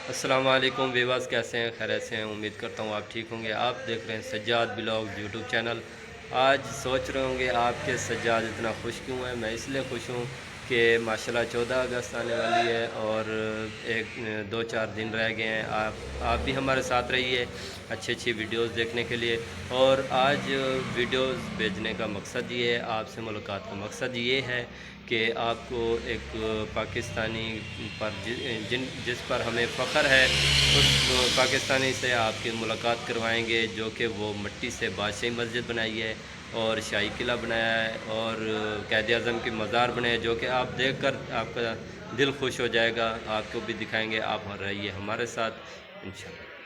अस्सलाम वालेकुम वीवर्स, कैसे हैं? खैरियत से हैं? उम्मीद करता हूँ आप ठीक होंगे। आप देख रहे हैं सज्जाद ब्लॉग यूट्यूब चैनल। आज सोच रहे होंगे आपके सज्जाद इतना खुश क्यों है। मैं इसलिए खुश हूँ कि माशाल्लाह 14 अगस्त आने वाली है और एक 2-4 दिन रह गए हैं। आप भी हमारे साथ रहिए अच्छी अच्छी वीडियोस देखने के लिए। और आज वीडियोस भेजने का मकसद ये है, आपसे मुलाकात का मकसद ये है कि आपको एक पाकिस्तानी पर जिस पर हमें फ़ख्र है, उस पाकिस्तानी से आपकी मुलाकात करवाएंगे जो कि वो मिट्टी से बादशाही मस्जिद बनाई है और शाही किला बनाया है और क़ायद आज़म की मज़ार बनाए, जो कि आप देख कर आपका दिल खुश हो जाएगा। आपको भी दिखाएंगे, आप रहिए हमारे साथ इंशाअल्लाह।